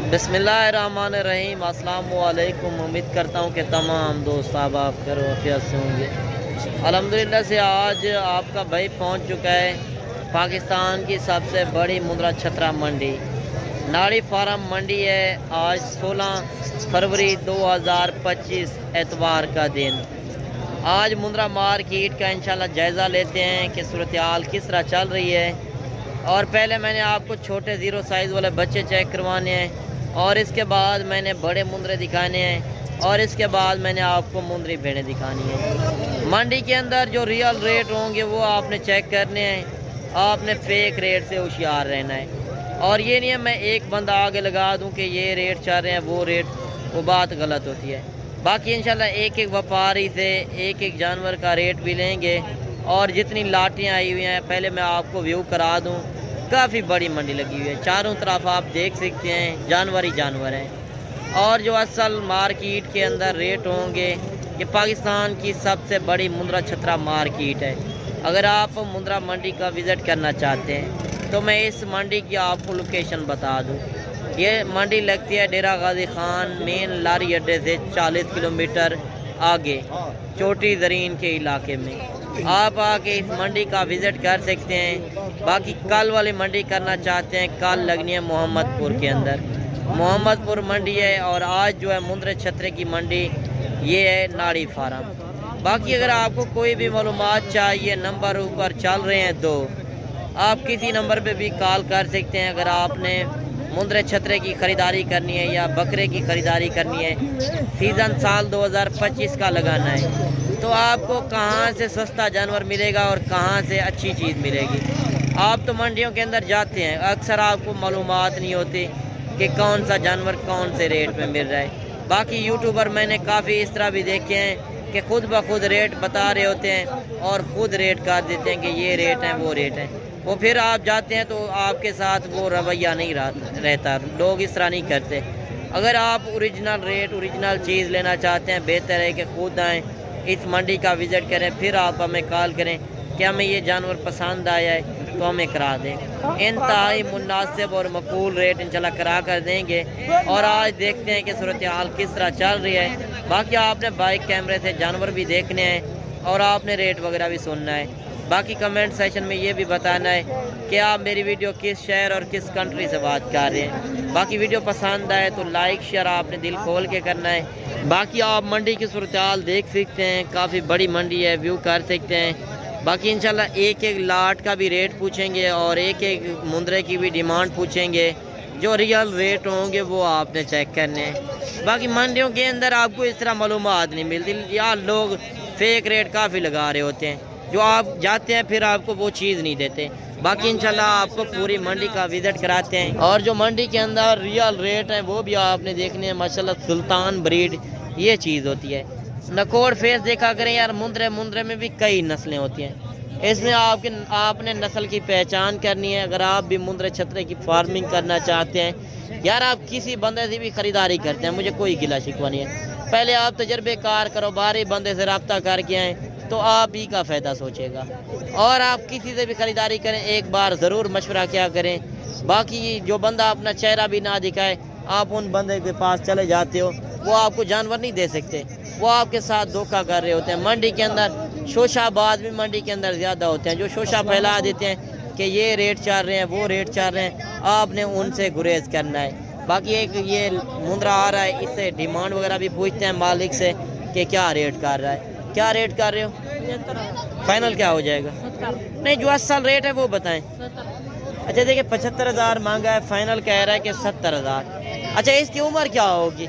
बिस्मिल्लाहिर्रहमानिर्रहीम। अस्सलाम वालेकुम। उम्मीद करता हूँ कि तमाम दोस्त आप खैर आफियत से होंगे। अल्हम्दुलिल्लाह से आज आपका भाई पहुँच चुका है पाकिस्तान की सबसे बड़ी मुंद्रा छतरा मंडी, नाड़ी फार्म मंडी है। आज 16 फरवरी 2025 एतवार का दिन। आज मुंद्रा मार्केट का इंशाल्लाह जायज़ा लेते हैं कि सूरत हाल किस तरह चल रही है। और पहले मैंने आपको छोटे ज़ीरो साइज़ वाले बच्चे चेक करवाने हैं, और इसके बाद मैंने बड़े मुंद्रे दिखाने हैं, और इसके बाद मैंने आपको मुंद्री भेड़ें दिखानी है। मंडी के अंदर जो रियल रेट होंगे वो आपने चेक करने हैं। आपने फेक रेट से होशियार रहना है। और ये नहीं है मैं एक बंदा आगे लगा दूं कि ये रेट चल रहे हैं वो रेट, वो बात गलत होती है। बाकी इंशाल्लाह एक एक व्यापारी से एक एक जानवर का रेट भी लेंगे। और जितनी लाटियाँ आई हुई हैं पहले मैं आपको व्यू करा दूं। काफ़ी बड़ी मंडी लगी हुई है, चारों तरफ आप देख सकते हैं जानवर ही जानवर हैं। और जो असल मार्केट के अंदर रेट होंगे, ये पाकिस्तान की सबसे बड़ी मुंद्रा छतरा मार्केट है। अगर आप मुंद्रा मंडी का विज़िट करना चाहते हैं तो मैं इस मंडी की आपको लोकेशन बता दूं। ये मंडी लगती है डेरा गाजी खान मेन लारी अड्डे से 40 किलोमीटर आगे चोटी ज़रीन के इलाके में। आप आके इस मंडी का विज़िट कर सकते हैं। बाकी कल वाली मंडी करना चाहते हैं, कल लगनी है मोहम्मदपुर के अंदर, मोहम्मदपुर मंडी है। और आज जो है मुंद्रे छतरे की मंडी ये है नाड़ी फार्म। बाकी अगर आपको कोई भी मालूमात चाहिए, नंबर ऊपर चल रहे हैं दो, आप किसी नंबर पे भी कॉल कर सकते हैं। अगर आपने मुंद्रे छतरे की ख़रीदारी करनी है या बकरे की ख़रीदारी करनी है, सीज़न साल 2025 का लगाना है, तो आपको कहाँ से सस्ता जानवर मिलेगा और कहाँ से अच्छी चीज़ मिलेगी। आप तो मंडियों के अंदर जाते हैं, अक्सर आपको मालूमात नहीं होती कि कौन सा जानवर कौन से रेट में मिल रहा है। बाकी यूट्यूबर मैंने काफ़ी इस तरह भी देखे हैं कि खुद ब खुद रेट बता रहे होते हैं और ख़ुद रेट कर देते हैं कि ये रेट है वो रेट है। वो फिर आप जाते हैं तो आपके साथ वो रवैया नहीं रहता, लोग इस तरह नहीं करते। अगर आप ओरिजिनल रेट ओरिजिनल चीज़ लेना चाहते हैं, बेहतर है कि खुद आएँ, इस मंडी का विज़िट करें, फिर आप हमें कॉल करें कि हमें ये जानवर पसंद आया है तो हमें करा दें। इंतहाई मुनासिब और मकबूल रेट इंशाल्लाह करा कर देंगे। और आज देखते हैं कि सूरत हाल किस तरह चल रही है। बाकी आपने बाइक कैमरे से जानवर भी देखने हैं और आपने रेट वगैरह भी सुनना है। बाकी कमेंट सेशन में ये भी बताना है कि आप मेरी वीडियो किस शहर और किस कंट्री से बात कर रहे हैं। बाकी वीडियो पसंद आए तो लाइक शेयर आपने दिल खोल के करना है। बाकी आप मंडी की सूरत हाल देख सकते हैं, काफ़ी बड़ी मंडी है, व्यू कर सकते हैं। बाकी इंशाल्लाह एक एक लाट का भी रेट पूछेंगे और एक एक मुंद्रे की भी डिमांड पूछेंगे। जो रियल रेट होंगे वो आपने चेक करने हैं। बाकी मंडियों के अंदर आपको इस तरह मालूमात नहीं मिलती, यार लोग फेक रेट काफ़ी लगा रहे होते हैं, जो आप जाते हैं फिर आपको वो चीज़ नहीं देते। बाकी इंशाल्लाह आपको पूरी मंडी का विज़िट कराते हैं। और जो मंडी के अंदर रियल रेट है वो भी आपने देखने हैं। माशाल्लाह सुल्तान ब्रीड ये चीज़ होती है। नकोड़ फेस देखा करें यार, मुंद्रे में भी कई नस्लें होती हैं। इसमें आपने नस्ल की पहचान करनी है। अगर आप भी मुंद्रे छतरे की फार्मिंग करना चाहते हैं, यार आप किसी बंदे से भी ख़रीदारी करते हैं, मुझे कोई गिला शिकवा नहीं है। पहले आप तजर्बेकार कारोबारी बंदे से रब्ता करके आएँ तो आप ही का फ़ायदा सोचेगा। और आप किसी से भी ख़रीदारी करें एक बार ज़रूर मशवरा क्या करें। बाकी जो बंदा अपना चेहरा भी ना दिखाए, आप उन बंदे के पास चले जाते हो, वो आपको जानवर नहीं दे सकते, वो आपके साथ धोखा कर रहे होते हैं। मंडी के अंदर शोशाबाज भी मंडी के अंदर ज़्यादा होते हैं, जो शोशा फैला देते हैं कि ये रेट चल रहे हैं वो रेट चल रहे हैं। आपने उनसे गुरेज करना है। बाकी एक ये मुंद्रा आ रहा है, इससे डिमांड वगैरह भी पूछते हैं मालिक से कि क्या रेट कर रहा है, क्या रेट कर रहे हो, फाइनल क्या हो जाएगा। नहीं जो असल रेट है वो बताएं। अच्छा देखिए 75,000 मांगा है, फाइनल कह रहा है कि 70,000। अच्छा इसकी उम्र क्या होगी?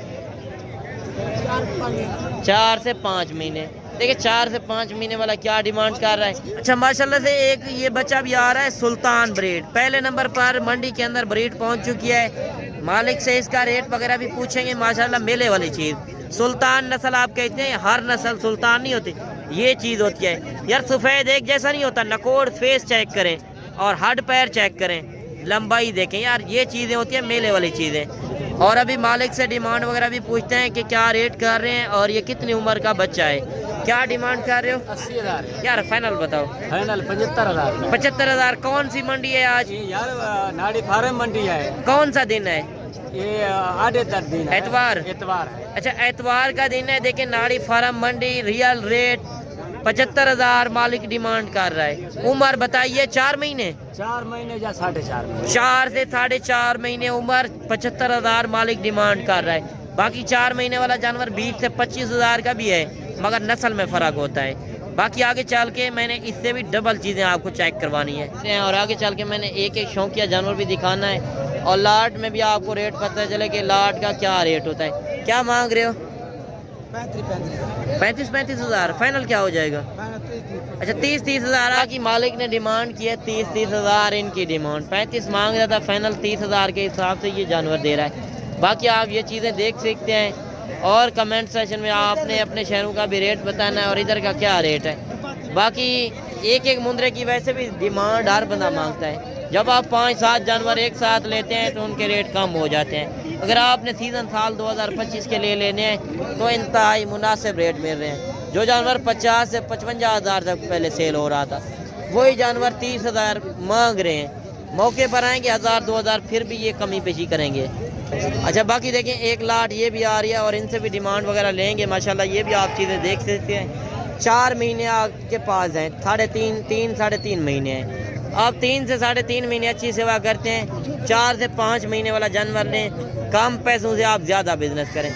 4 से 5 महीने। देखिए 4 से 5 महीने वाला क्या डिमांड कर रहा है। अच्छा माशाल्लाह से एक ये बच्चा भी आ रहा है सुल्तान ब्रीड, पहले नंबर पर मंडी के अंदर ब्रीड पहुंच चुकी है। मालिक से इसका रेट वगैरह भी पूछेंगे। माशाल्लाह मेले वाली चीज़ सुल्तान नस्ल आप कहते हैं, हर नस्ल सुल्तान नहीं होती, ये चीज़ होती है यार। सफ़ेद एक जैसा नहीं होता, नकोड़ फेस चेक करें और हड पैर चेक करें, लंबाई देखें यार, ये चीज़ें होती हैं मेले वाली चीज़ें। और अभी मालिक से डिमांड वगैरह भी पूछते हैं कि क्या रेट कर रहे हैं और ये कितनी उम्र का बच्चा है, क्या डिमांड कर रहे हो? 80,000 यार फाइनल बताओ। फाइनल 75,000। 75,000। कौन सी मंडी है आज? यार नाड़ी फार्म मंडी है। कौन सा दिन है? ये आधे 10 दिन है। एतवार एतवार है। अच्छा एतवार का दिन है। देखिए नाड़ी फार्म मंडी रियल रेट 75,000 मालिक डिमांड कर रहा है। उम्र बताइए 4 महीने 4 महीने या 4.5 महीने। 4 से 4.5 महीने उम्र 75,000 मालिक डिमांड कर रहा है। बाकी 4 महीने वाला जानवर 20 से 25,000 का भी है, मगर नस्ल में फ़र्क होता है। बाकी आगे चल के मैंने इससे भी डबल चीज़ें आपको चेक करवानी है और आगे चल के मैंने एक एक शौकिया जानवर भी दिखाना है और लाट में भी आपको रेट पता चले कि लाट का क्या रेट होता है। क्या मांग रहे हो? 35,000 फाइनल क्या हो जाएगा? अच्छा 30,000 की मालिक ने डिमांड की है। 30,000 इनकी डिमांड, 35 मांग रहा था, फाइनल 30,000 के हिसाब से ये जानवर दे रहा है। बाकी आप ये चीज़ें देख सकते हैं और कमेंट सेक्शन में आपने अपने शहरों का भी रेट बताना है और इधर का क्या रेट है। बाकी एक एक मुंद्रे की वैसे भी डिमांड हर बंदा मांगता है। जब आप 5-7 जानवर एक साथ लेते हैं तो उनके रेट कम हो जाते हैं। अगर आपने सीज़न साल 2025 के लिए लेने हैं तो इंतहाई मुनासिब रेट मिल रहे हैं। जो जानवर 50 से 55,000 तक पहले सेल हो रहा था वही जानवर 30,000 मांग रहे हैं। मौके पर आएंगे 1,000-2,000 फिर भी ये कमी पेशी करेंगे। अच्छा बाकी देखें एक लाट ये भी आ रही है और इनसे भी डिमांड वगैरह लेंगे माशाल्लाह। ये भी आप चीज़ें देख सकते हैं। 4 महीने आपके पास हैं, 3.5 महीने हैं। आप 3 से 3.5 महीने अच्छी सेवा करते हैं। 4 से 5 महीने वाला जानवर लें, कम पैसों से आप ज़्यादा बिजनेस करें।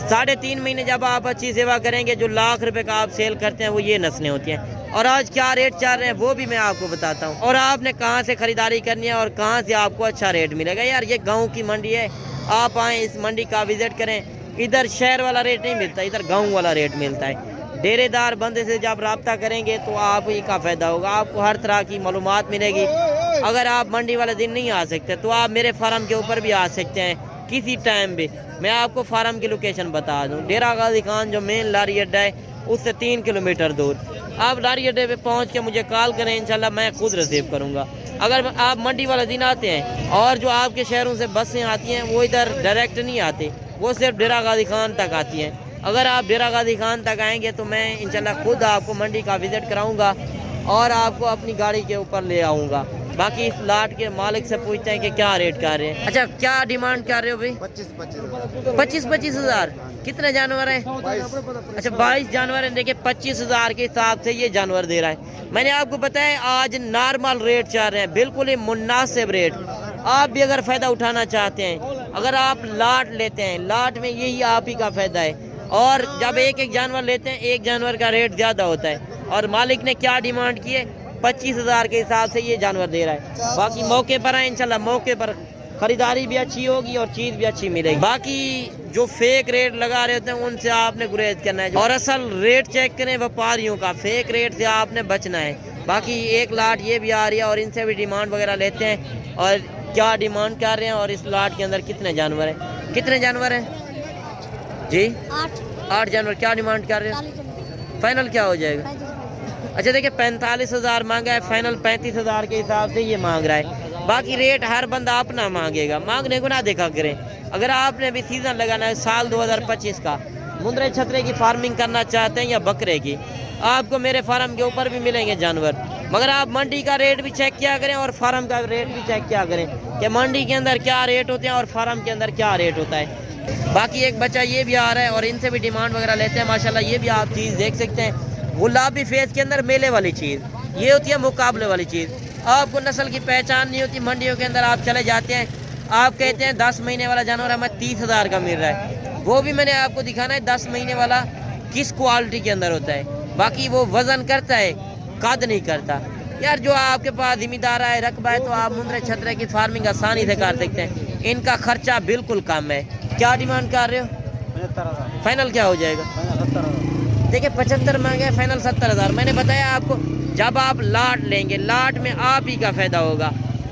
3.5 महीने जब आप अच्छी सेवा करेंगे, जो लाख रुपए का आप सेल करते हैं वो ये नस्लें होती हैं। और आज क्या रेट चल रहे हैं वो भी मैं आपको बताता हूँ और आपने कहाँ से खरीदारी करनी है और कहाँ से आपको अच्छा रेट मिलेगा। यार ये गांव की मंडी है, आप आएँ इस मंडी का विजिट करें। इधर शहर वाला रेट नहीं मिलता, इधर गाँव वाला रेट मिलता है। डेरेदार बंदे से जब रब्ता करेंगे तो आप ही का फ़ायदा होगा, आपको हर तरह की मालूमात मिलेगी। अगर आप मंडी वाले दिन नहीं आ सकते तो आप मेरे फार्म के ऊपर भी आ सकते हैं किसी टाइम भी। मैं आपको फार्म की लोकेशन बता दूँ, डेरा गाजी खान जो मेन लारी अड्डा है उससे 3 किलोमीटर दूर। आप लारी अड्डे पे पहुंच के मुझे कॉल करें, इंशाल्लाह मैं खुद रिसीव करूंगा। अगर आप मंडी वाला दिन आते हैं और जो आपके शहरों से बसें आती हैं वो इधर डायरेक्ट नहीं आती, वो सिर्फ डेरा गाजी खान तक आती हैं। अगर आप डेरा गाजी खान तक आएंगे तो मैं इंशाल्लाह खुद आपको मंडी का विजिट कराऊंगा और आपको अपनी गाड़ी के ऊपर ले आऊँगा। बाकी इस लाट के मालिक से पूछते हैं कि क्या रेट कर रहे हैं। अच्छा क्या डिमांड कर रहे हो भाई? 25,000 कितने जानवर हैं? अच्छा 22 जानवर हैं। देखिए 25,000 के हिसाब से ये जानवर दे रहा है। मैंने आपको बताया आज नॉर्मल रेट चल रहे हैं, बिल्कुल ही मुनासिब रेट। आप भी अगर फ़ायदा उठाना चाहते हैं, अगर आप लाट लेते हैं, लाट में यही आप ही का फ़ायदा है। और जब एक एक जानवर लेते हैं एक जानवर का रेट ज़्यादा होता है। और मालिक ने क्या डिमांड की है? 25,000 के हिसाब से ये जानवर दे रहा है। बाकी मौके पर आए इंशाल्लाह, मौके पर खरीदारी भी अच्छी होगी और चीज़ भी अच्छी मिलेगी। बाकी जो फेक रेट लगा रहे होते हैं उनसे आपने गुरेज करना है और असल रेट चेक करें व्यापारियों का। फेक रेट से आपने बचना है। बाकी एक लाट ये भी आ रही है और इनसे भी डिमांड वगैरह लेते हैं और क्या डिमांड कर रहे हैं और इस लाट के अंदर कितने जानवर हैं। कितने जानवर हैं जी? 8 जानवर। क्या डिमांड कर रहे हैं? फाइनल क्या हो जाएगा? अच्छा देखिए 45,000 मांगा है, फाइनल 35,000 के हिसाब से ये मांग रहा है। बाकी रेट हर बंदा अपना मांगेगा, मांगने को ना देखा करें। अगर आपने भी सीज़न लगाना है साल 2025 का, मुंद्रे छतरे की फार्मिंग करना चाहते हैं या बकरे की, आपको मेरे फार्म के ऊपर भी मिलेंगे जानवर। मगर आप मंडी का रेट भी चेक किया करें और फार्म का रेट भी चेक किया करें कि मंडी के अंदर क्या रेट होते हैं और फार्म के अंदर क्या रेट होता है। बाकी एक बच्चा ये भी आ रहा है और इनसे भी डिमांड वगैरह लेते हैं माशाल्लाह। ये भी आप चीज़ देख सकते हैं, गुलाबी फेस के अंदर मेले वाली चीज़, ये होती है मुकाबले वाली चीज़। आपको नस्ल की पहचान नहीं होती। मंडियों के अंदर आप चले जाते हैं, आप कहते हैं 10 महीने वाला जानवर हमें 30,000 का मिल रहा है। वो भी मैंने आपको दिखाना है 10 महीने वाला किस क्वालिटी के अंदर होता है। बाकी वो वजन करता है, कद नहीं करता। यार जो आपके पास जिम्मेदार है, रकबा है, तो आप मुंद्रे छतरे की फार्मिंग आसानी से कर सकते हैं। इनका खर्चा बिल्कुल कम है। क्या डिमांड कर रहे हो? 75,000। फाइनल क्या हो जाएगा? 70,000। देखिए 75 मांगे, फाइनल 70,000। मैंने बताया आपको जब आप लाट लेंगे, लाट में आप ही का फायदा होगा।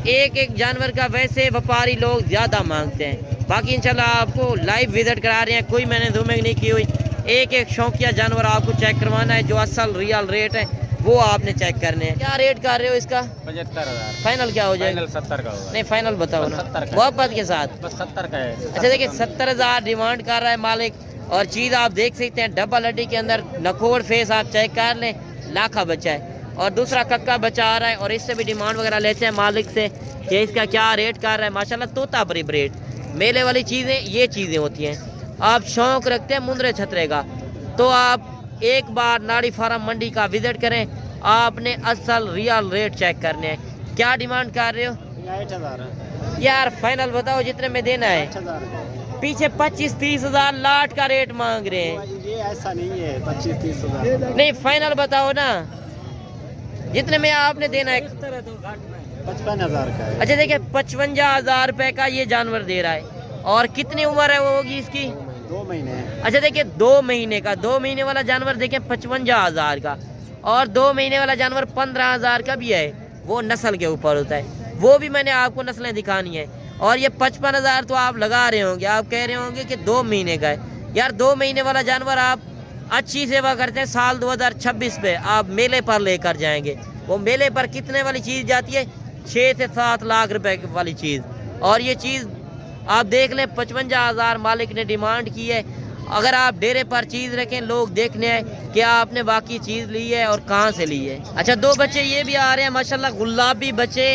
एक एक जानवर का वैसे व्यापारी लोग ज़्यादा मांगते हैं। बाकी इंशाल्लाह आपको लाइव विजिट करा रहे हैं, कोई मैंने जूमिंग नहीं की हुई। एक एक शौकिया जानवर आपको चेक करवाना है, जो असल रियल रेट है वो आपने चेक करने हैं। क्या रेट कर रहे हो इसका? 75,000। फाइनल क्या हो जाएगा? 70 का होगा। नहीं फाइनल बताओ ना, 70 का। मोहब्बत के साथ। बस 70 का है। अच्छा देखिए 70,000 डिमांड कर रहा है मालिक। और चीज़ आप देख सकते हैं, डबल हड्डी के अंदर नखोड़ फेस आप चेक कर लें, लाखा बच्चा है और दूसरा कक्का बच्चा आ रहा है। और इससे भी डिमांड वगैरह लेते हैं मालिक से कि इसका क्या रेट कर रहा है। माशाल्लाह तोता बरी ब्रेड, मेले वाली चीज़ें ये चीज़ें होती हैं। आप शौक़ रखते हैं मुंद्रे छतरे का तो आप एक बार नाड़ी फार्म मंडी का विज़िट करें। आपने असल रियल रेट चेक करने हैं। क्या डिमांड कर रहे हो? 8,000 यार फाइनल बताओ जितने में देना है। 8,000 पीछे 25-30 हज़ार लाट का रेट मांग रहे हैं। ये ऐसा नहीं है 25-30 हज़ार नहीं फाइनल बताओ ना जितने में आपने देना है। 55,000 का है। अच्छा देखिए 55,000 रुपए का ये जानवर दे रहा है। और कितनी उम्र है वो होगी इसकी? 2 महीने। अच्छा देखिए 2 महीने का, 2 महीने वाला जानवर देखिए 55,000 का, और 2 महीने वाला जानवर 15,000 का भी है। वो नस्ल के ऊपर होता है, वो भी मैंने आपको नस्लें दिखानी है। और ये 55,000 तो आप लगा रहे होंगे, आप कह रहे होंगे कि 2 महीने का है। यार 2 महीने वाला जानवर आप अच्छी सेवा करते हैं, साल 2026 पे आप मेले पर लेकर जाएंगे। वो मेले पर कितने वाली चीज़ जाती है? 6 से 7 लाख रुपए वाली चीज़। और ये चीज़ आप देख लें 55,000 मालिक ने डिमांड की है। अगर आप डेरे पर चीज़ रखें, लोग देखने हैं कि आपने बाकी चीज़ ली है और कहाँ से ली है। अच्छा 2 बच्चे ये भी आ रहे हैं माशाल्लाह, गुलाबी बच्चे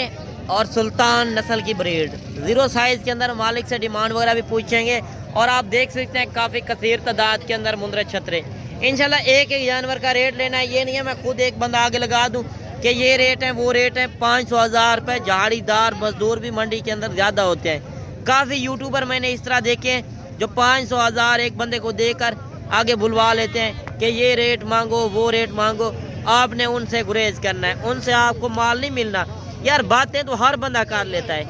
और सुल्तान नस्ल की ब्रीड, 0 साइज़ के अंदर। मालिक से डिमांड वगैरह भी पूछेंगे। और आप देख सकते हैं काफ़ी कसीर तादाद के अंदर मुंद्रे छतरे। इंशाल्लाह एक एक जानवर का रेट लेना है। ये नहीं है मैं खुद एक बंदा आगे लगा दूँ कि ये रेट है वो रेट है। 500,000 रुपये झाड़ीदार मजदूर भी मंडी के अंदर ज़्यादा होते हैं। काफ़ी यूट्यूबर मैंने इस तरह देखे हैं जो 500,000 एक बंदे को देकर आगे बुलवा लेते हैं कि ये रेट मांगो वो रेट मांगो। आपने उनसे गुरेज करना है, उनसे आपको माल नहीं मिलना। यार बातें तो हर बंदा कर लेता है,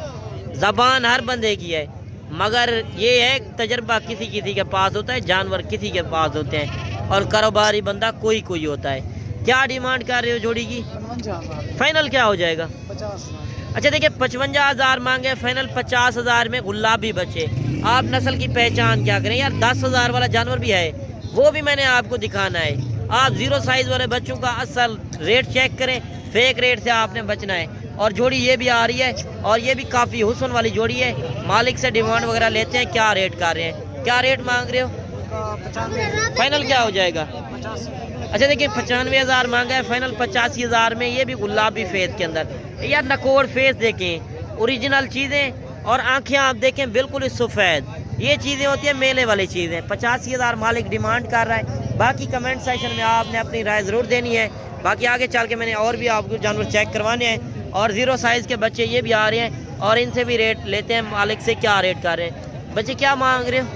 ज़बान हर बंदे की है, मगर ये है तजर्बा किसी किसी के पास होता है, जानवर किसी के पास होते हैं, और कारोबारी बंदा कोई कोई होता है। क्या डिमांड कर रहे हो जोड़ी की? 55,000 फाइनल क्या हो जाएगा? 50,000। अच्छा देखिए 55,000 मांगे, फाइनल 50,000 में गुलाबी बच्चे। आप नस्ल की पहचान क्या करें यार, 10,000 वाला जानवर भी है, वो भी मैंने आपको दिखाना है। आप 0 साइज़ वाले बच्चों का असल रेट चेक करें, फेक रेट से आपने बचना है। और जोड़ी ये भी आ रही है, और ये भी काफ़ी हुस्न वाली जोड़ी है। मालिक से डिमांड वगैरह लेते हैं, क्या रेट कर रहे हैं, क्या रेट मांग रहे हो? 95। फाइनल क्या हो जाएगा? 85। अच्छा देखिए 95,000 मांगा है, फाइनल 85,000 में। ये भी गुलाबी फेस के अंदर। यार नकोड़ फेस देखें, ओरिजिनल चीज़ें, और आंखें आप देखें बिल्कुल सफ़ेद। ये चीज़ें होती हैं मेले वाली चीज़ें। 85,000 मालिक डिमांड कर रहा है। बाकी कमेंट सेक्शन में आपने अपनी राय ज़रूर देनी है। बाकी आगे चल के मैंने और भी आपको जानवर चेक करवाने हैं। और 0 साइज़ के बच्चे ये भी आ रहे हैं, और इनसे भी रेट लेते हैं मालिक से, क्या रेट कर रहे हैं। बच्चे क्या मांग रहे हो?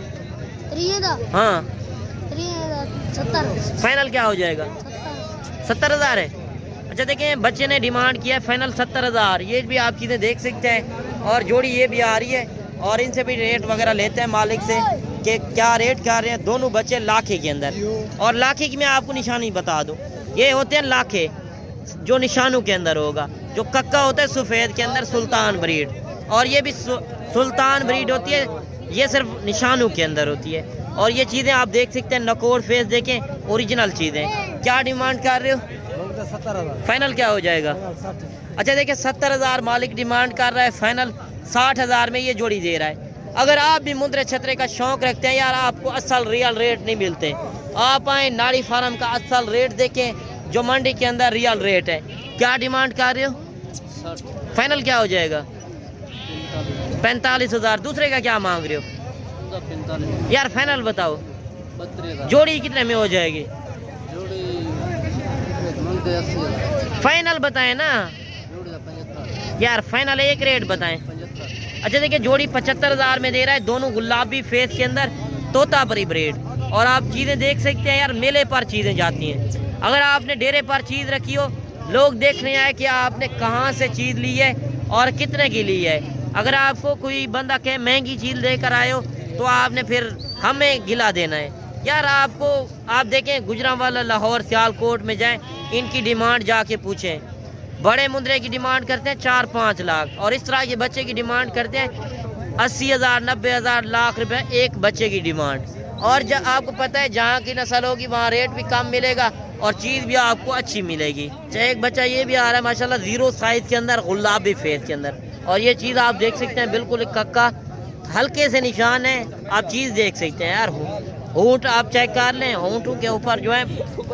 हाँ 70। फाइनल क्या हो जाएगा? 70,000 है। अच्छा देखें बच्चे ने डिमांड किया है फाइनल 70,000। ये भी आप चीज़ें देख सकते हैं। और जोड़ी ये भी आ रही है, और इनसे भी रेट वगैरह लेते हैं मालिक से कि क्या रेट कर रहे हैं। दोनों बच्चे लाखे के अंदर। और लाखे की मैं आपको निशानी बता दूं, ये होते हैं लाखे जो निशानों के अंदर होगा। जो कक्का होता है सफ़ेद के अंदर सुल्तान ब्रीड, और ये भी सुल्तान ब्रीड होती है, ये सिर्फ निशानों के अंदर होती है। और ये चीज़ें आप देख सकते हैं, नकोड़ फेस देखें, ओरिजिनल चीज़ें। क्या डिमांड कर रहे हो? 70,000। फाइनल क्या हो जाएगा? 60। अच्छा देखिए 70,000 मालिक डिमांड कर रहा है, फाइनल 60,000 में ये जोड़ी दे रहा है। अगर आप भी मुंद्रे छतरे का शौक़ रखते हैं यार, आपको असल रियल रेट नहीं मिलते, आप आए नाड़ी फार्म का असल रेट देखें जो मंडी के अंदर रियल रेट है। क्या डिमांड कर रहे हो? 60। फाइनल क्या हो जाएगा? 45,000। दूसरे का क्या मांग रहे हो? 45। यार फाइनल बताओ। 32,000। जोड़ी कितने में हो जाएगी? जोड़ी मांगते 80,000। फाइनल बताएं ना जोड़ी 75। यार, फाइनल एक रेट बताएं। 75। अच्छा देखिए जोड़ी 75,000 में दे रहा है, दोनों गुलाबी फेस के अंदर तोता परी ब्रेड। और आप चीज़ें देख सकते हैं यार, मेले पर चीज़ें जाती हैं। अगर आपने डेरे पर चीज़ रखी हो, लोग देखने आए कि आपने कहाँ से चीज़ ली है और कितने की ली है। अगर आपको कोई बंदा कहे महंगी चीज़ लेकर आए हो, तो आपने फिर हमें गिला देना है यार। आपको आप देखें गुजरांवाला, लाहौर, सियालकोट में जाएं, इनकी डिमांड जाके पूछें। बड़े मुंद्रे की डिमांड करते हैं 4-5 लाख, और इस तरह के बच्चे की डिमांड करते हैं 80,000, 90,000, लाख रुपए एक बच्चे की डिमांड। और जब आपको पता है जहाँ की नस्ल होगी वहाँ रेट भी कम मिलेगा और चीज़ भी आपको अच्छी मिलेगी। चाहे एक बच्चा ये भी आ रहा है माशाल्लाह 0 साइज़ के अंदर, गुलाबी फेस के अंदर। और ये चीज़ आप देख सकते हैं, बिल्कुल एक कक्का, हल्के से निशान है, आप चीज़ देख सकते हैं यार। होंठ आप चेक कर लें, होंठों के ऊपर जो है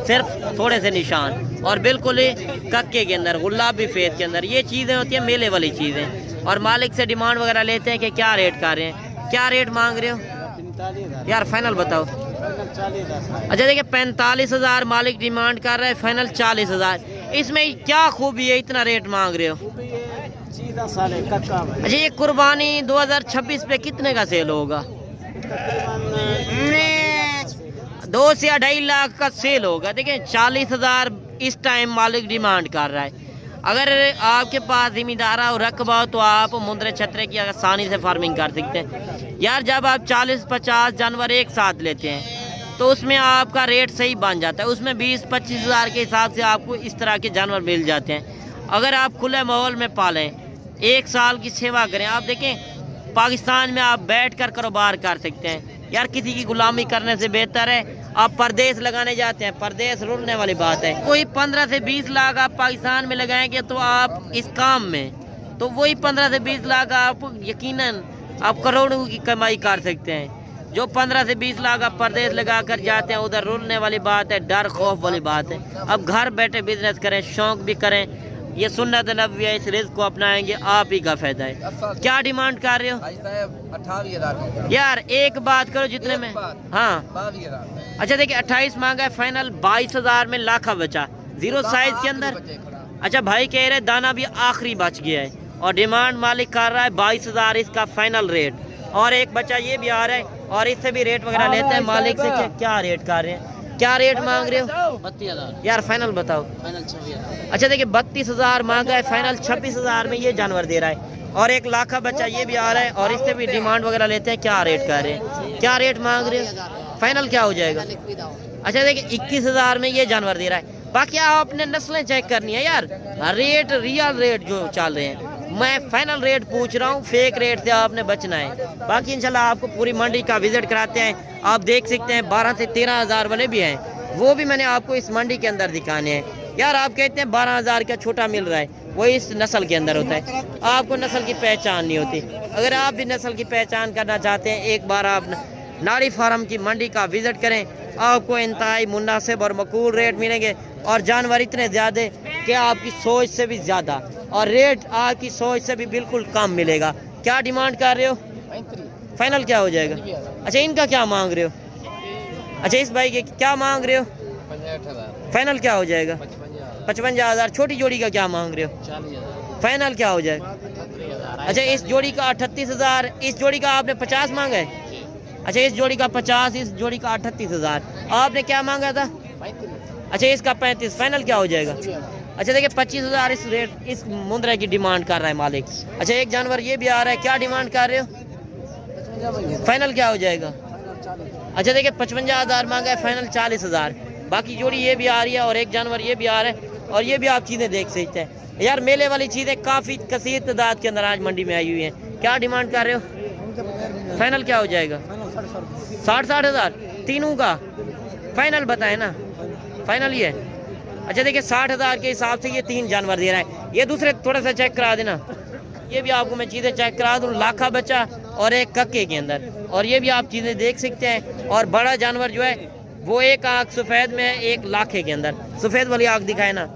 सिर्फ थोड़े से निशान, और बिल्कुल ही कक्के के अंदर, गुलाबी फेस के अंदर। ये चीज़ें होती हैं मेले वाली चीज़ें। और मालिक से डिमांड वगैरह लेते हैं कि क्या रेट कर रहे हैं। क्या रेट मांग रहे हो 45,000 यार? फाइनल बताओ। 40,000 अच्छा देखिए 45,000 मालिक डिमांड कर रहा है, फाइनल 40,000। इसमें क्या खूबी है इतना रेट मांग रहे हो? सीधा साढ़े का काम है। अच्छा ये कुर्बानी 2026 पे कितने का सेल होगा? 2 से 2.5 लाख का सेल होगा। देखिए 40,000 इस टाइम मालिक डिमांड कर रहा है। अगर आपके पास जिम्मेदार और रकबा हो तो आप मुंद्रे छतरे की आसानी से फार्मिंग कर सकते हैं। यार जब आप 40-50 जानवर एक साथ लेते हैं तो उसमें आपका रेट सही बन जाता है। उसमें 20-25 हज़ार के हिसाब से आपको इस तरह के जानवर मिल जाते हैं। अगर आप खुले माहौल में पालें, 1 साल की सेवा करें, आप देखें पाकिस्तान में आप बैठ कर कारोबार कर सकते हैं। यार किसी की गुलामी करने से बेहतर है आप परदेश लगाने जाते हैं, परदेश रुलने वाली बात है। कोई 15 से 20 लाख आप पाकिस्तान में लगाएंगे तो आप इस काम में, तो वही 15 से 20 लाख आप यकीनन आप करोड़ों की कमाई कर सकते हैं। जो 15 से 20 लाख आप परदेश लगा कर जाते हैं उधर रुलने वाली बात है, डर खौफ वाली बात है। अब घर बैठे बिजनेस करें, शौक भी करें, ये सुन्नत नबवी है, इस रिस्क को अपनाएंगे आप ही का फायदा है। क्या डिमांड कर रहे हो? 28,000 यार एक बात करो जितने में। हाँ अच्छा देखिए 28 मांगा है, फाइनल 22,000 में लाखा बचा, 0 साइज के अंदर। अच्छा भाई कह रहे दाना भी आखिरी बच गया है और डिमांड मालिक कर रहा है 22,000 इसका फाइनल रेट। और एक बच्चा ये भी आ रहा है और इससे भी रेट वगैरह लेते हैं मालिक से। क्या रेट कर रहे हैं, क्या रेट मांग रहे हो? 32,000 यार फाइनल बताओ। फाइनल 26,000। अच्छा देखिए 32,000 मांगा है, फाइनल 26,000 में ये जानवर दे रहा है। और एक लाखा बच्चा ये भी आ रहा है और इससे भी डिमांड वगैरह लेते हैं। क्या रेट कर रहे हैं, क्या रेट मांग रहे हो? फाइनल क्या हो जाएगा? अच्छा देखिए 21,000 में ये जानवर दे रहा है। बाकी आपने नस्लें चेक करनी है यार, रेट रियल रेट जो चल रहे हैं। मैं फाइनल रेट पूछ रहा हूँ, फेक रेट से आपने बचना है। बाकी इंशाल्लाह आपको पूरी मंडी का विजिट कराते हैं। आप देख सकते हैं 12 से 13,000 वाले भी हैं, वो भी मैंने आपको इस मंडी के अंदर दिखाने हैं। यार आप कहते हैं 12,000 का छोटा मिल रहा है, वो इस नस्ल के अंदर होता है। आपको नस्ल की पहचान नहीं होती। अगर आप भी नस्ल की पहचान करना चाहते हैं, एक बार आप नाड़ी फार्म की मंडी का विजिट करें, आपको इंतहाई मुनासिब और मकबूल रेट मिलेंगे। और जानवर इतने ज़्यादा कि आपकी सोच से भी ज़्यादा, और रेट आपकी सोच से भी बिल्कुल कम मिलेगा। क्या डिमांड कर रहे हो? फाइनल क्या हो जाएगा? अच्छा इनका क्या मांग रहे हो? अच्छा इस भाई के क्या मांग रहे हो? 65,000। फाइनल क्या हो जाएगा? 55,000। छोटी जोड़ी का क्या मांग रहे हो? 40,000। फाइनल क्या हो जाएगा? 38,000। अच्छा इस जोड़ी का 38,000, इस जोड़ी का आपने 50 मांगा है। अच्छा इस जोड़ी का 50, इस जोड़ी का 38,000। आपने क्या मांगा था? 35,000। अच्छा इसका 35। फाइनल क्या हो जाएगा? अच्छा देखिए 25,000 इस रेट इस मुंद्रा की डिमांड कर रहा है मालिक। अच्छा एक जानवर ये भी आ रहा है, क्या डिमांड कर रहे हो? फाइनल क्या हो जाएगा? अच्छा देखिए 55,000 मांगा है, फाइनल 40,000। बाकी जोड़ी ये भी आ रही है और एक जानवर ये भी आ रहा है और ये भी आप चीज़ें देख सकते हैं। यार मेले वाली चीज़ें काफ़ी कसीर तादाद के अंदर आज मंडी में आई हुई हैं। क्या डिमांड कर रहे हो? फाइनल क्या हो जाएगा? 60,000 तीनों का। फाइनल बताए ना, फाइनल ही है। अच्छा देखिए 60,000 के हिसाब से ये 3 जानवर दे रहा है। ये दूसरे थोड़ा सा चेक करा देना, ये भी आपको मैं चीज़ें चेक करा दूँ। लाखा बच्चा और एक कक्के के अंदर, और ये भी आप चीज़ें देख सकते हैं। और बड़ा जानवर जो है वो एक आँख सफ़ेद में है, एक लाखे के अंदर सफ़ेद वाली आँख दिखाए ना,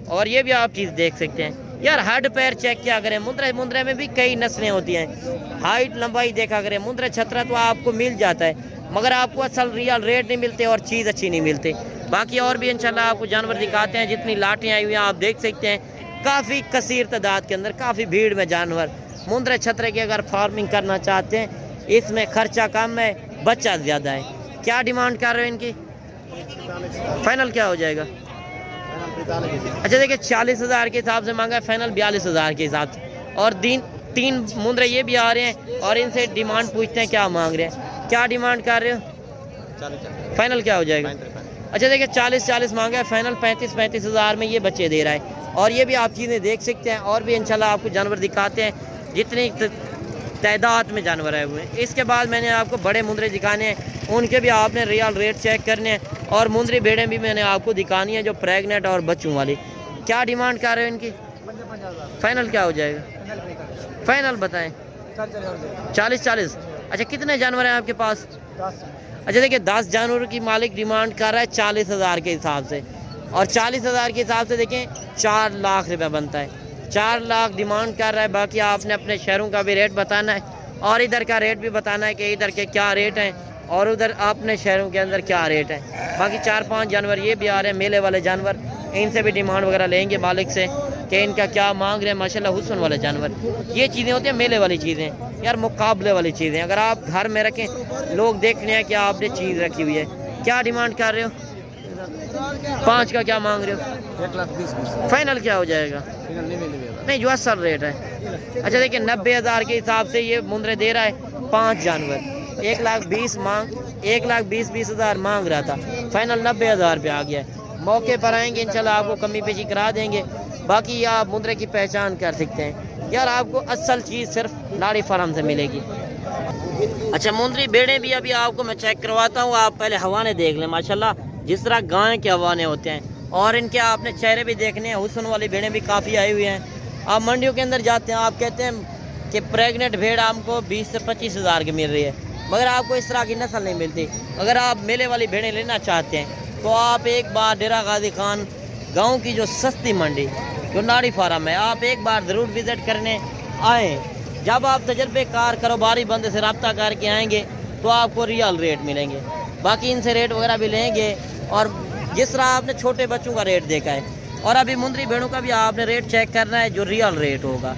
और ये भी आप चीज़ देख सकते हैं। यार हड पैर चेक किया करें। मुंद्रे में भी कई नस्लें होती हैं, हाइट लंबाई देखा करें। मुंद्रा छतरा तो आपको मिल जाता है, मगर आपको असल रियल रेट नहीं मिलते और चीज़ अच्छी नहीं मिलती। बाकी और भी इंशाल्लाह आपको जानवर दिखाते हैं। जितनी लाटें आई हुई हैं आप देख सकते हैं, काफ़ी कसीर तादाद के अंदर, काफ़ी भीड़ में जानवर। मुंद्रा छतरे की अगर फार्मिंग करना चाहते हैं, इसमें खर्चा कम है, बच्चा ज़्यादा है। क्या डिमांड कर रहे हो इनकी? फाइनल क्या हो जाएगा? अच्छा देखिए 40,000 के हिसाब से मांगा है, फाइनल 42,000 के हिसाब से। और 3 मुंद्रे ये भी आ रहे हैं और इनसे डिमांड पूछते हैं क्या मांग रहे हैं। क्या डिमांड कर रहे हो? फाइनल क्या हो जाएगा? अच्छा देखिए 40 मांगा है, फाइनल 35,000 में ये बच्चे दे रहा है। और ये भी आप चीज़ें देख सकते हैं। और भी इंशाल्लाह आपको जानवर दिखाते हैं, जितनी तादाद में जानवर आए हुए हैं। इसके बाद मैंने आपको बड़े मुंद्रे दिखाने हैं, उनके भी आपने रियल रेट चेक करने हैं। और मुंद्री भेड़ें भी मैंने आपको दिखानी है जो प्रेग्नेंट और बच्चों वाली। क्या डिमांड कर रहे हो इनकी? फाइनल क्या हो जाएगा? फाइनल बताएं। 40। अच्छा कितने जानवर हैं आपके पास? 10। अच्छा देखिए 10 जानवरों की मालिक डिमांड कर रहा है 40,000 के हिसाब से। और 40,000 के हिसाब से देखें 4 लाख रुपये बनता है। 4 लाख डिमांड कर रहा है। बाकी आपने अपने शहरों का भी रेट बताना है और इधर का रेट भी बताना है कि इधर के क्या रेट हैं और उधर अपने शहरों के अंदर क्या रेट है। बाकी 4-5 जानवर ये भी आ रहे हैं मेले वाले जानवर, इनसे भी डिमांड वगैरह लेंगे मालिक से कि इनका क्या मांग रहे हैं। माशाल्लाह हुस्न वाले जानवर, ये चीज़ें होती हैं मेले वाली चीज़ें यार, मुकाबले वाली चीज़ें। अगर आप घर में रखें, लोग देखने हैं कि आपने चीज़ रखी हुई है। क्या डिमांड कर रहे हो? 5 का क्या मांग रहे हो? 1,20,000 फाइनल क्या हो जाएगा? नहीं, जो असल रेट है। अच्छा देखिए 90,000 के हिसाब से ये मुंद्रे दे रहा है 5 जानवर। 1,20,000 मांग, 1,20,000 मांग रहा था, फाइनल 90,000 पे आ गया है। मौके पर आएंगे इंशाल्लाह आपको कमी पेशी करा देंगे। बाकी आप मुंद्रे की पहचान कर सकते हैं यार, आपको असल चीज़ सिर्फ लाड़ी फार्म से मिलेगी। अच्छा मुंद्री बेड़े भी अभी आपको मैं चेक करवाता हूँ, आप पहले हवाने देख लें। माशाल्लाह जिस तरह गाय के हवाने होते हैं और इनके आपने चेहरे भी देखने हैं। हुस्न वाली भेड़ें भी काफ़ी आई हुई हैं। आप मंडियों के अंदर जाते हैं, आप कहते हैं कि प्रेग्नेंट भेड़ आपको 20 से 25,000 की मिल रही है, मगर आपको इस तरह की नस्ल नहीं मिलती। अगर आप मेले वाली भेड़ें लेना चाहते हैं तो आप एक बार डेरा गाजी खान गांव की जो सस्ती मंडी जो नाड़ी फार्म है, आप एक बार ज़रूर विज़िट करने आएँ। जब आप तजर्बेकार कारोबारी बंदे से रब्ता करके आएंगे तो आपको रियल रेट मिलेंगे। बाकी इनसे रेट वगैरह भी लेंगे और जिस तरह आपने छोटे बच्चों का रेट देखा है और अभी मुंद्री भेड़ों का भी आपने रेट चेक करना है जो रियल रेट होगा।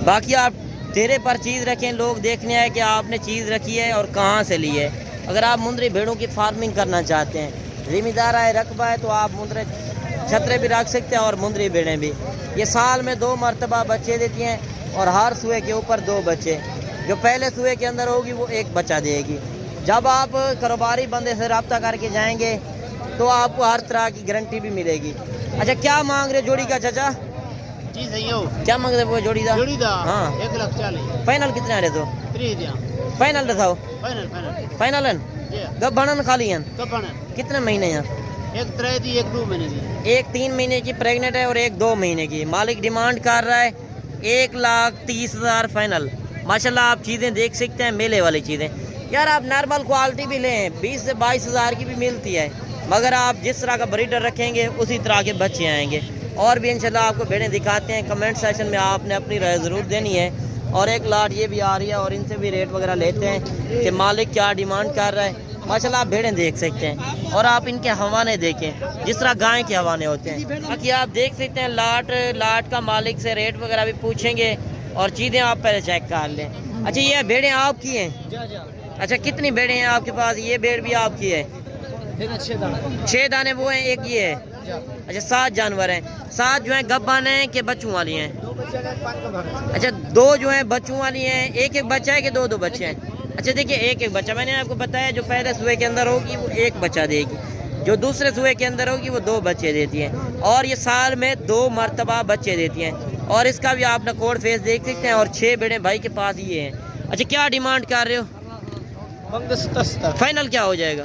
बाकी आप तेरे पर चीज़ रखें, लोग देखने आए कि आपने चीज़ रखी है और कहाँ से ली है। अगर आप मुंद्री भेड़ों की फार्मिंग करना चाहते हैं, ज़िम्मेदार है रकबा है, तो आप मुंद्रे छतरे भी रख सकते हैं और मुंद्री भेड़ें भी। ये साल में 2 मरतबा बच्चे देती हैं और हर सुए के ऊपर 2 बच्चे। जो पहले सुए के अंदर होगी वो 1 बच्चा देगी। जब आप कारोबारी बंदे से रब्ता करके जाएंगे तो आपको हर तरह की गारंटी भी मिलेगी। अच्छा क्या मांग रहे जोड़ी का चाचा? जी सही हो। क्या मांग रहे वो जोड़ी दा? हाँ 1,40,000 फाइनल कितने आ रहे तो? 3,000 फाइनल बताओ। फाइनल कब बनन खाली हैं? कितने महीने हैं? एक 3 दी, एक 2 महीने की। एक 3 महीने की प्रेग्नेंट है और एक 2 महीने की। मालिक डिमांड कर रहा है 1,30,000 फाइनल। माशाल्लाह आप चीज़ें देख सकते हैं मेले वाली चीज़ें यार। आप नॉर्मल क्वालिटी भी लें 20 से 22,000 की भी मिलती है, मगर आप जिस तरह का ब्रीडर रखेंगे उसी तरह के बच्चे आएंगे। और भी इंशाल्लाह आपको भेड़ें दिखाते हैं। कमेंट सेक्शन में आपने अपनी राय ज़रूर देनी है। और एक लाट ये भी आ रही है और इनसे भी रेट वगैरह लेते हैं कि मालिक क्या डिमांड कर रहा है। माशाल्लाह आप भेड़ें देख सकते हैं और आप इनके हवाने देखें जिस तरह गाय के हवाने होते हैं। बाकी आप देख सकते हैं लाट का मालिक से रेट वगैरह भी पूछेंगे और चीज़ें आप पहले चेक कर लें। अच्छा ये भेड़ें आपकी हैं? अच्छा कितनी भेड़ें हैं आपके पास? ये भेड़ भी आपकी है? 6 दाने वो हैं, एक ये है। अच्छा 7 जानवर हैं। 7 जो हैं गब्बान हैं कि बच्चों वाली हैं? अच्छा 2 जो हैं बच्चों वाली हैं। एक बच्चा है कि 2 बच्चे हैं? अच्छा देखिए एक बच्चा, मैंने आपको बताया जो पहले सुए के अंदर होगी वो 1 बच्चा देगी, जो दूसरे सुए के अंदर होगी वो 2 बच्चे देती हैं और ये साल में 2 मरतबा बच्चे देती हैं। और इसका भी आप अपना कोड फेस देख सकते हैं। और 6 भेड़ें भाई के पास ये हैं। अच्छा क्या डिमांड कर रहे हो? फाइनल क्या हो जाएगा?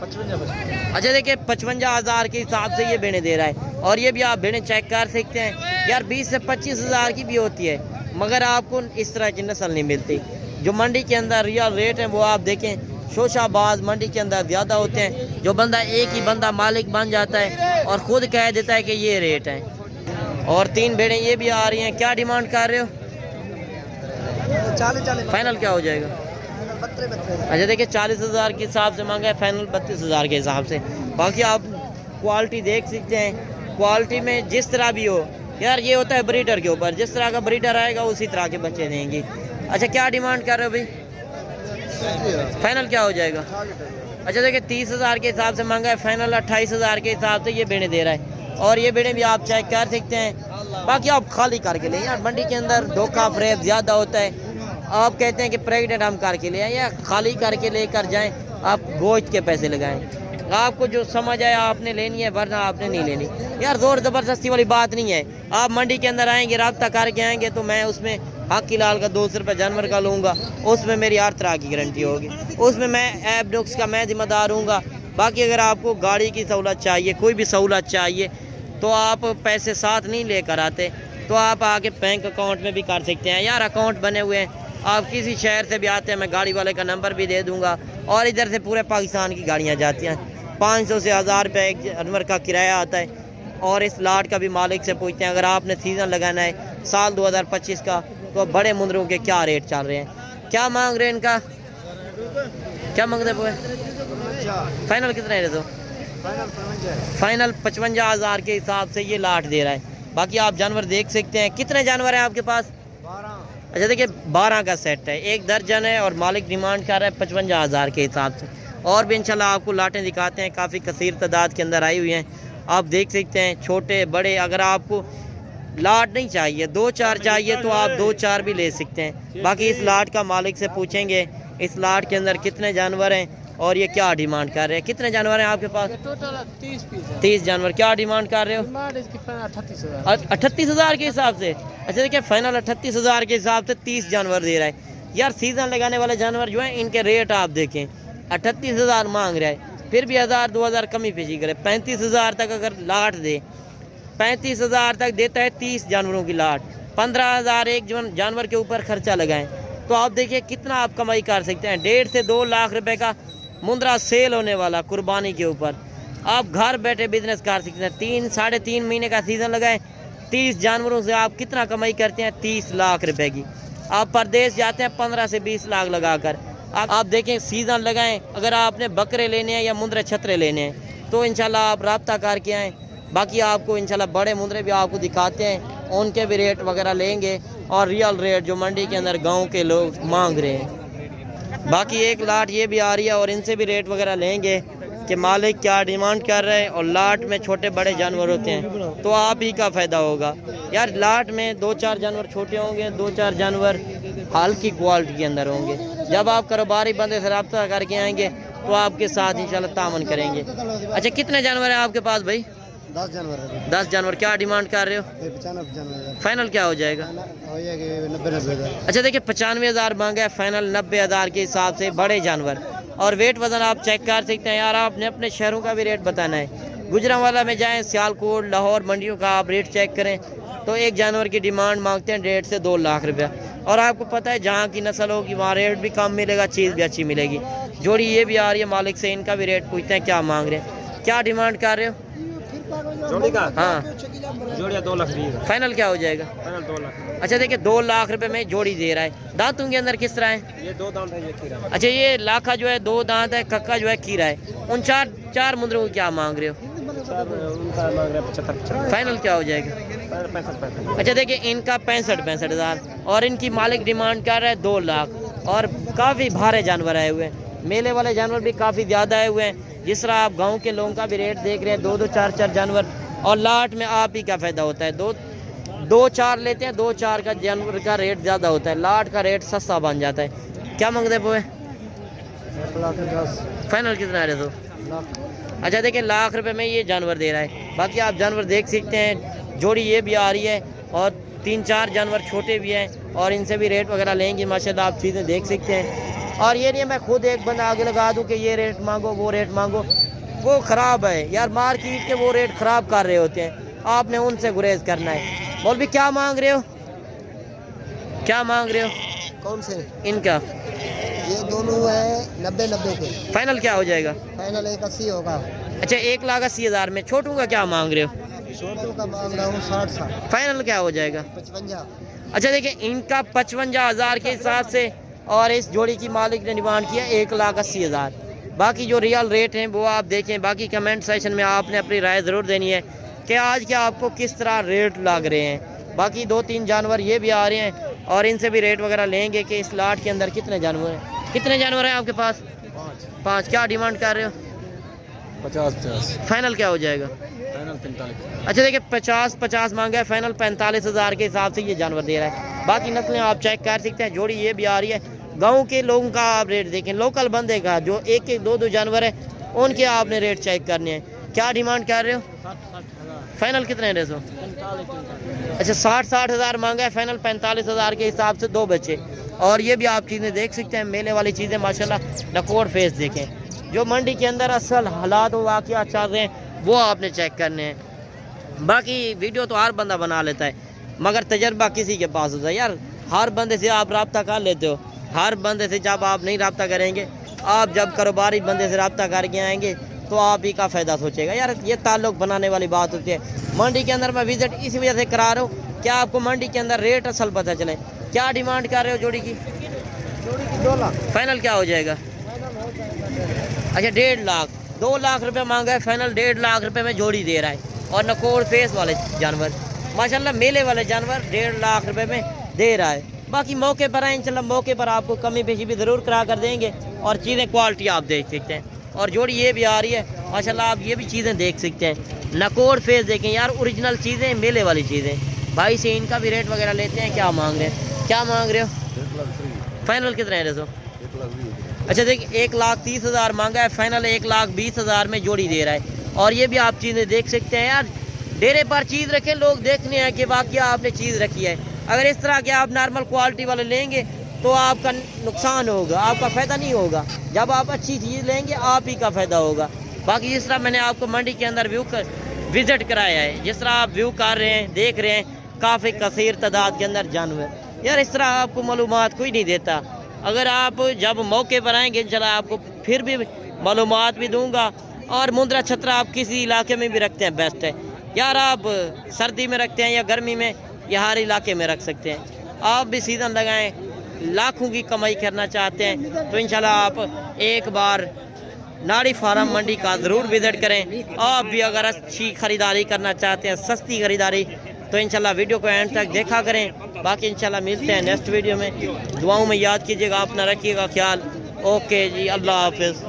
55। अच्छा देखिए 55,000 के हिसाब से ये भेड़ें दे रहा है। और ये भी आप भेड़ें चेक कर सकते हैं यार, 20 से 25,000 की भी होती है, मगर आपको इस तरह की नस्ल नहीं मिलती। जो मंडी के अंदर रियल रेट है वो आप देखें, शोशाबाज मंडी के अंदर ज़्यादा होते हैं। जो बंदा एक ही बंदा मालिक बन जाता है और ख़ुद कह देता है कि ये रेट है। और 3 भेड़ें ये भी आ रही हैं। क्या डिमांड कर रहे हो? 40 फाइनल क्या हो जाएगा? 32। अच्छा देखिए 40,000 के हिसाब से मांगा है, फाइनल 32,000 के हिसाब से। बाकी आप क्वालिटी देख सकते हैं, क्वालिटी में जिस तरह भी हो यार, ये होता है ब्रीडर के ऊपर, जिस तरह का ब्रीडर आएगा उसी तरह के बच्चे देंगे। अच्छा क्या डिमांड कर रहे हो भाई? फाइनल क्या हो जाएगा? अच्छा देखिए 30,000 के हिसाब से मांगा है, फाइनल 28,000 के हिसाब से ये भेड़ें दे रहा है। और ये भेड़ें भी आप चेक कर सकते हैं। बाकी आप खाली करके लें यार, मंडी के अंदर धोखा फ्रेब ज़्यादा होता है। आप कहते हैं कि प्रेग्नेंट हम करके ले आए, या खाली करके लेकर जाएं, आप गोश्त के पैसे लगाएं। आपको जो समझ आए आपने लेनी है, वरना आपने नहीं लेनी यार। ज़ोर ज़बरदस्ती वाली बात नहीं है। आप मंडी के अंदर आएंगे, रब्ता करके आएंगे तो मैं उसमें हक की लाल का 200 रुपये जानवर का लूँगा, उसमें मेरी हर तरह की गारंटी होगी, उसमें मैं ऐप नुक्स का मैं जिम्मेदार हूँगा। बाकी अगर आपको गाड़ी की सहूलत चाहिए, कोई भी सहूलत चाहिए, तो आप पैसे साथ नहीं लेकर आते तो आप आके बैंक अकाउंट में भी कर सकते हैं यार। अकाउंट बने हुए हैं, आप किसी शहर से भी आते हैं, मैं गाड़ी वाले का नंबर भी दे दूँगा। और इधर से पूरे पाकिस्तान की गाड़ियाँ जाती हैं। 500 से 1000 रुपये एक जानवर का किराया आता है। और इस लाट का भी मालिक से पूछते हैं, अगर आपने सीज़न लगाना है साल 2025 का, तो बड़े मुंदरों के क्या रेट चल रहे हैं। क्या मांग रहे हैं इनका? क्या मांगते हुए? फाइनल कितना है तो? फाइनल 55,000 के हिसाब से ये लाट दे रहा है। बाकी आप जानवर देख सकते हैं। कितने जानवर हैं आपके पास? 12। अच्छा देखिए 12 का सेट है, एक दर्जन है और मालिक डिमांड कर रहा है 55,000 के हिसाब से। और भी इंशाल्लाह आपको लाटें दिखाते हैं, काफ़ी कसीर तादाद के अंदर आई हुई हैं। आप देख सकते हैं छोटे बड़े। अगर आपको लाट नहीं चाहिए, 2-4 चाहिए तो आप 2-4 भी ले सकते हैं। बाकी इस लाट का मालिक से पूछेंगे इस लाट के अंदर कितने जानवर हैं और ये क्या डिमांड कर रहे हैं। कितने जानवर हैं आपके पास? टोटल 30 पीस है। 30 जानवर। क्या डिमांड कर रहे हो? 38,000। 38,000 के हिसाब से। अच्छा देखिए फाइनल 38,000 के हिसाब से 30 जानवर दे रहा है। यार सीजन लगाने वाले जानवर जो हैं इनके रेट आप देखें, 38,000 मांग रहा है, फिर भी 1,000-2,000 कमी पेशी करे। 35,000 तक अगर लाट दे, 35,000 तक देता है 30 जानवरों की लाट। 15,000 एक जानवर के ऊपर खर्चा लगाएं तो आप देखिए कितना आप कमाई कर सकते हैं। 1.5 से 2 लाख रुपए का मुंद्रा सेल होने वाला कुर्बानी के ऊपर। आप घर बैठे बिजनेस कर सकते हैं। 3-3.5 महीने का सीज़न लगाएं, 30 जानवरों से आप कितना कमाई करते हैं? 30 लाख रुपए की। आप परदेश जाते हैं 15 से 20 लाख लगाकर। आप देखें सीज़न लगाएं। अगर आपने बकरे लेने हैं या मुंद्रे छतरे लेने हैं तो इंशाल्लाह आप रब्ता करके आएँ। बाकी आपको इंशाल्लाह बड़े मुंद्रे भी आपको दिखाते हैं, उनके भी रेट वगैरह लेंगे और रियल रेट जो मंडी के अंदर गांव के लोग मांग रहे हैं। बाकी एक लाट ये भी आ रही है और इनसे भी रेट वगैरह लेंगे कि मालिक क्या डिमांड कर रहे हैं। और लाट में छोटे बड़े जानवर होते हैं तो आप ही का फ़ायदा होगा। यार लाट में 2-4 जानवर छोटे होंगे, 2-4 जानवर हल्की क्वालिटी के अंदर होंगे। जब आप कारोबारी बंदे से रब्ता करके आएंगे तो आपके साथ इंशाल्लाह तामन करेंगे। अच्छा कितने जानवर हैं आपके पास भाई? 10 जानवर है। 10 जानवर। क्या डिमांड कर रहे हो? 95 जानवर। फाइनल क्या हो जाएगा? हो जाएगा 90,000। अच्छा देखिए 95,000 मांगा है, फाइनल 90,000 के हिसाब से बड़े जानवर। और वेट वजन आप चेक कर सकते हैं। यार आपने अपने शहरों का भी रेट बताना है। गुजरांवाला में जाएं, सियालकोट, लाहौर मंडियों का आप रेट चेक करें तो एक जानवर की डिमांड मांगते हैं 1.5 से 2 लाख रुपया। और आपको पता है जहाँ की नस्ल होगी वहाँ रेट भी कम मिलेगा, चीज़ भी अच्छी मिलेगी। जोड़ी ये भी आ रही है मालिक से, इनका भी रेट पूछते हैं क्या मांग रहे हैं। क्या डिमांड कर रहे हो? जोड़ी का? हाँ जोड़िया 2 लाख। फाइनल क्या हो जाएगा? फाइनल 2 लाख। अच्छा देखिए 2 लाख रुपए में जोड़ी दे रहा है। दांतों के अंदर किस तरह है? ये 2 दांत है, ये खीरा। अच्छा ये लाखा जो है 2 दांत है, कक्का जो है खीरा है। उन चार मुंद्रों को क्या मांग रहे हो? उनका मांग रहे 75। फाइनल क्या हो जाएगा? 65। अच्छा देखिए इनका 65,000 और इनकी मालिक डिमांड कर रहा है 2 लाख। और काफ़ी भारे जानवर आए हुए हैं, मेले वाले जानवर भी काफ़ी ज़्यादा आए हुए हैं। जिस तरह आप गाँव के लोगों का भी रेट देख रहे हैं, 2-2, 4-4 जानवर। और लाट में आप ही का फ़ायदा होता है, 2-4 लेते हैं, 2-4 का जानवर का रेट ज़्यादा होता है, लाट का रेट सस्ता बन जाता है। क्या मांगते पोए? 1,10,000। फाइनल कितना है तो? अच्छा देखिए लाख रुपए में ये जानवर दे रहा है। बाकी आप जानवर देख सकते हैं, जोड़ी ये भी आ रही है और 3-4 जानवर छोटे भी हैं और इनसे भी रेट वगैरह लेंगे माशाल्लाह। आप चीज़ें देख सकते हैं। और ये नहीं मैं खुद एक बंदा आगे लगा दूं कि ये रेट मांगो वो रेट मांगो, वो ख़राब है यार। मार्केट के वो रेट ख़राब कर रहे होते हैं, आपने उनसे गुरेज करना है। मौलवी क्या मांग रहे हो? क्या मांग रहे हो? कौन से? इनका ये दोनों है 90-90 के। फाइनल क्या हो जाएगा? फाइनल 81 होगा। अच्छा 1,80,000 में। छोटू का क्या मांग रहे हो? छोटू का मांग रहा हूँ 60। फाइनल क्या हो जाएगा? 55। अच्छा देखिए इनका 55,000 के हिसाब से और इस जोड़ी की मालिक ने डिमांड किया 1,80,000। बाकी जो रियल रेट हैं वो आप देखें। बाकी कमेंट सेशन में आपने अपनी राय ज़रूर देनी है कि आज के आपको किस तरह रेट लग रहे हैं। बाकी 2-3 जानवर ये भी आ रहे हैं और इनसे भी रेट वगैरह लेंगे कि इस लाट के अंदर कितने जानवर हैं। कितने जानवर हैं आपके पास? 5। क्या डिमांड कर रहे हो? 50। फाइनल क्या हो जाएगा? फाइनल 45। अच्छा देखिए 50 मांगा है, फाइनल 45,000 के हिसाब से ये जानवर दे रहा है। बाकी नस्लें आप चेक कर सकते हैं। जोड़ी ये भी आ रही है। गांव के लोगों का आप रेट देखें, लोकल बंदे का जो 1-1, 2-2 जानवर है उनके आपने रेट चेक करने हैं। क्या डिमांड कर रहे हो? 60,000। फाइनल कितने रेट हो? अच्छा 60,000 मांगा है, फाइनल 45,000 के हिसाब से 2 बच्चे। और ये भी आप चीज़ें देख सकते हैं, मेले वाली चीज़ें माशाल्लाह। नकोर फेस देखें, जो मंडी के अंदर असल हालात व वाक़ियात चल रहे हैं वो आपने चेक करने हैं। बाकी वीडियो तो हर बंदा बना लेता है मगर तजर्बा किसी के पास होता है। यार हर बंदे से आप रब्ता कर लेते हो, हर बंदे से जब आप नहीं रब्ता करेंगे, आप जब कारोबारी बंदे से रब्ता करके आएंगे तो आप ही का फ़ायदा सोचेगा। यार ये ताल्लुक़ बनाने वाली बात होती है। मंडी के अंदर मैं विज़िट इसी वजह से करा रहा हूँ क्या आपको मंडी के अंदर रेट असल पता चले। क्या डिमांड कर रहे हो जोड़ी की? जोड़ी की 2 लाख फाइनल क्या हो जाएगा? अच्छा 1.5 लाख, 2 लाख रुपए मांगा है फाइनल, 1.5 लाख रुपए में जोड़ी दे रहा है। और नकोर फेस वाले जानवर माशाल्लाह, मेले वाले जानवर 1.5 लाख रुपए में दे रहा है। बाकी मौके पर आए इंशाल्लाह, मौके पर आपको कमी पेशी भी ज़रूर करा कर देंगे और चीज़ें क्वालिटी आप देख सकते हैं। और जोड़ी ये भी आ रही है माशाल्लाह, आप ये भी चीज़ें देख सकते हैं। नकोर फेस देखें यार, ओरिजिनल चीज़ें, मेले वाली चीज़ें। भाई से इनका भी रेट वगैरह लेते हैं। क्या मांग रहे हैं, क्या मांग रहे हो? फाइनल कितना है दोस्तों? अच्छा देखिए 1,30,000 मांगा है, फाइनल 1,20,000 में जोड़ी दे रहा है। और ये भी आप चीज़ें देख सकते हैं यार, डेरे पर चीज़ रखें, लोग देखने हैं कि वाकई आपने चीज़ रखी है। अगर इस तरह के आप नॉर्मल क्वालिटी वाले लेंगे तो आपका नुकसान होगा, आपका फ़ायदा नहीं होगा। जब आप अच्छी चीज़ लेंगे आप ही का फ़ायदा होगा। बाकी जिस तरह मैंने आपको मंडी के अंदर विज़िट कराया है, जिस तरह आप व्यू कर रहे हैं, देख रहे हैं, काफ़ी कसीर तादाद के अंदर जानवर। यार इस तरह आपको मालूमात कोई नहीं देता। अगर आप जब मौके पर आएंगे इंशाल्लाह आपको फिर भी मालूमात भी दूंगा। और मुंद्रा छतरा आप किसी इलाके में भी रखते हैं बेस्ट है यार, आप सर्दी में रखते हैं या गर्मी में या हर इलाके में रख सकते हैं। आप भी सीज़न लगाएं, लाखों की कमाई करना चाहते हैं तो इंशाल्लाह आप एक बार नाड़ी फार्म मंडी का ज़रूर विज़िट करें। आप भी अगर अच्छी ख़रीदारी करना चाहते हैं, सस्ती ख़रीदारी, तो इंशाल्लाह वीडियो को एंड तक देखा करें। बाकी इंशाल्लाह मिलते हैं नेक्स्ट वीडियो में। दुआओं में याद कीजिएगा, अपना रखिएगा ख्याल। ओके जी, अल्लाह हाफिज़।